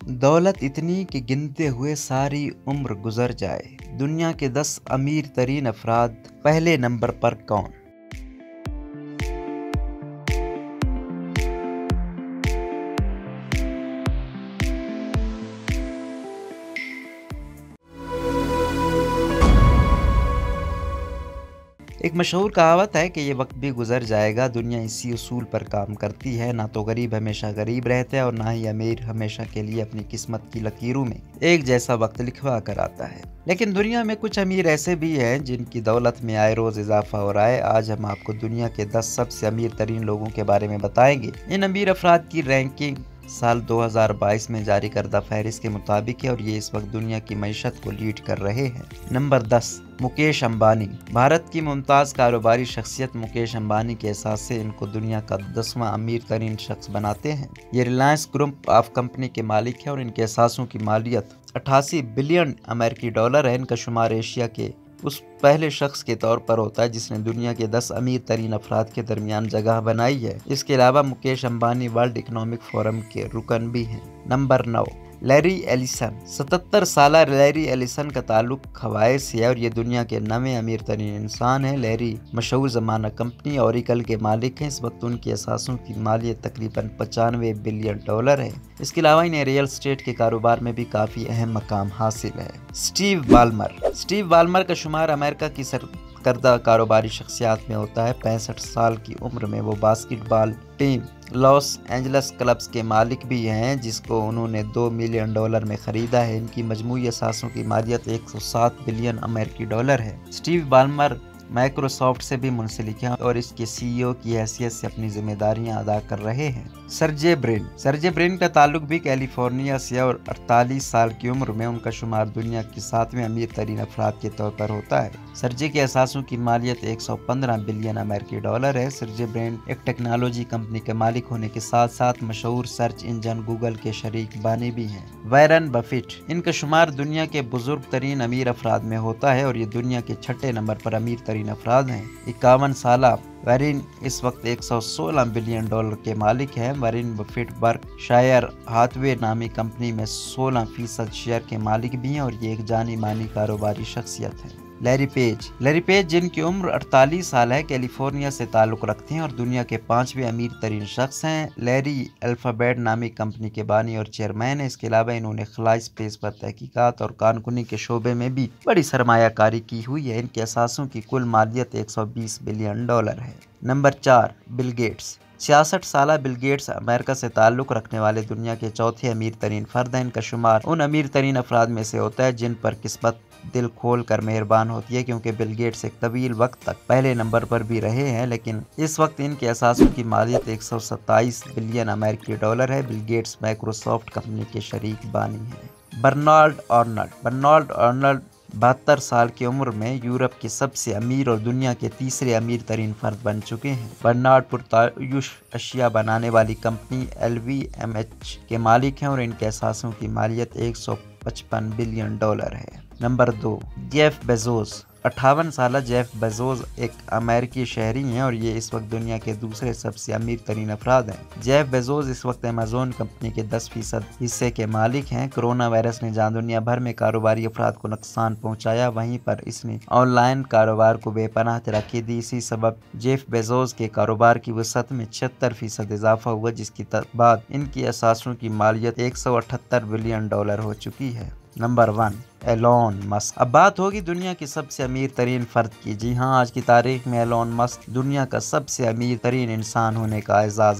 دولت اتنی کہ گنتے ہوئے ساری عمر گزر جائے۔ دنیا کے 10 امیر ترین افراد پہلے نمبر پر کون؟ ایک مشہور کہاوت ہے کہ یہ وقت بھی گزر جائے گا۔ دنیا اسی اصول پر کام کرتی ہے، نہ تو غریب ہمیشہ غریب رہتا ہے اور نہ ہی امیر ہمیشہ کے لیے اپنی قسمت کی لکیروں میں ایک جیسا وقت لکھوا کر آتا ہے۔ لیکن دنیا میں کچھ امیر ایسے بھی ہیں جن کی دولت میں آئے روز اضافہ ہو رہا ہے۔ آج ہم آپ کو دنیا کے 10 سب سے امیر ترین لوگوں کے بارے میں بتائیں گے۔ ان امیر افراد کی رینکنگ سال 2022 میں جاری کردہ فہرست کے مطابق ہے اور یہ اس وقت دنیا کی معیشت کو لیڈ کر رہے ہیں۔ نمبر 10، مکیش امبانی۔ بھارت کی ممتاز کاروباری شخصیت مکیش امبانی کے احساس سے ان کو دنیا کا 10واں امیر ترین شخص بناتے ہیں۔ یہ ریلائنس گروپ آف کمپنی کے مالک ہیں اور ان کے اثاثوں کی مالیت 88 بلین امریکی ڈالر ہے۔ ان کا شمار ایشیا کے اس پہلے شخص کے طور پر ہوتا ہے جس نے دنیا کے 10 امیر ترین افراد کے درمیان جگہ بنائی ہے۔ اس کے علاوہ Mukesh Ambani world economic forum کے رکن بھی ہیں۔ Number 9، Larry Allison. 77 سالہ لیری ایلیسن کا تعلق ہوائے سے ہے اور یہ دنیا کے 9ویں امیر ترین انسان ہیں۔ لیری مشہور زمانہ کمپنی اوریکل کے مالک ہیں۔ اس وقت ان کے اثاثوں کی مالیت تقریباً 95 بلین ڈالر ہے۔ اس کے علاوہ انہیں ریئل اسٹیٹ کے کاروبار میں بھی کافی اہم مقام حاصل ہے۔ اسٹیو بالمر۔ اسٹیو بالمر کا شمار امریکہ کی سرکردہ کاروباری شخصیات میں ہوتا ہے۔ 65 سال کی عمر میں وہ باسکٹ بال ٹیم لاس اینجلس کلبز کے مالک بھی ہیں جس کو انہوں نے 2 ملین ڈالر میں خریدا ہے۔ ان کی مجموعی اثاثوں کی مالیت 107 بلین امریکی ڈالر ہے۔ اسٹیو بالمر مائیکروسافٹ سے بھی منسلک ہیں اور اس کے سی ای او کی حیثیت سے اپنی ذمہ داریاں ادا کر رہے ہیں۔ سرجے برین۔ سرجے برین کا تعلق بھی کیلیفورنیا سے اور 48 سال کی عمر میں ان کا شمار دنیا کے 7ویں امیر ترین افراد کے طور پر ہوتا ہے۔ سرجے کے اثاثوں کی مالیت 115 بلین امریکی ڈالر ہے۔ سرجے برین ایک ٹیکنالوجی کمپنی کے مالک ہونے کے ساتھ ساتھ مشہور سرچ انجن گوگل کے شریک بانی بھی ہیں۔ Warren buffet. ان کا شمار دنیا کے بزرگ ترین امیر افراد میں ہوتا ہے اور یہ دنیا کے 6 نمبر پر امیر ترین افراد ہیں۔ 51 سالہ وارن اس وقت 116 بلین ڈالر کے مالک ہیں۔ وارن بفیٹ برک شائر ہاتھوے نامی کمپنی میں 16% شیئر کے مالک بھی ہیں اور یہ ایک جانی مانی کاروباری شخصیت ہے۔ Larry page. لیری پیج جن کی عمر 48 سال ہے کیلیفورنیا سے تعلق رکھتے ہیں اور دنیا کے 5ویں امیر ترین شخص ہیں۔ لیری الفابیٹ نامی کمپنی کے بانی اور چیئرمین ہیں۔ اس کے علاوہ انہوں نے خلائی اسپیس پر تحقیقات اور کارکنی کے شعبے میں بھی بڑی سرمایہ کاری کی ہوئی ہے۔ ان کے اثاثوں کی کل مالیت 120 بلین ڈالر ہے۔ Number 4، Bill Gates. 66 سالہ بل گیٹس امریکہ سے تعلق رکھنے والے دنیا کے 4تھے امیر ترین فرد ہیں۔ ان کا شمار ان امیر ترین افراد میں سے ہوتا ہے جن پر قسمت دل کھول کر مہربان ہوتی ہے کیونکہ بل گیٹس ایک طویل وقت تک پہلے نمبر پر بھی رہے ہیں لیکن اس وقت ان کے اثاثوں کی مالیت 127 بلین امریکی ڈالر ہے۔ بل گیٹس مائیکروسافٹ کمپنی کے شریک بانی ہیں۔ Bernard Arnold. برنارڈ آرنلڈ 72 سال کی عمر میں یورپ کے سب سے امیر اور دنیا کے تیسرے امیر ترین فرد بن چکے ہیں۔ برنارڈ پرتعیش اشیاء بنانے والی کمپنی LVMH کے مالک ہیں اور ان کے اثاثوں کی مالیت 155 بلین ڈالر ہے۔ Number 2، Jeff Bezos. 58 سالہ جیف بیزوس ایک امریکی شہری ہیں اور یہ اس وقت دنیا کے دوسرے سب سے امیر ترین افراد ہیں۔ جیف بیزوس اس وقت ایمیزون کمپنی کے 10% حصے کے مالک ہیں۔ کرونا وائرس نے جہاں دنیا بھر میں کاروباری افراد کو نقصان پہنچایا وہیں پر اس نے آن لائن کاروبار کو بے پناہ ترقی دی۔ اسی سبب جیف بیزوس کے کاروبار کی وسعت میں 76% اضافہ ہوا جس کے بعد ان کی اثاثوں کی مالیت 178 بلین ڈالر ہو چکی ہے۔ Number 1، Elon Musk. اب بات ہوگی دنیا کے سب سے امیر ترین فرد کی۔ جی ہاں، آج کی تاریخ میں ایلون مسک دنیا کا سب سے امیر ترین انسان ہونے کا اعزاز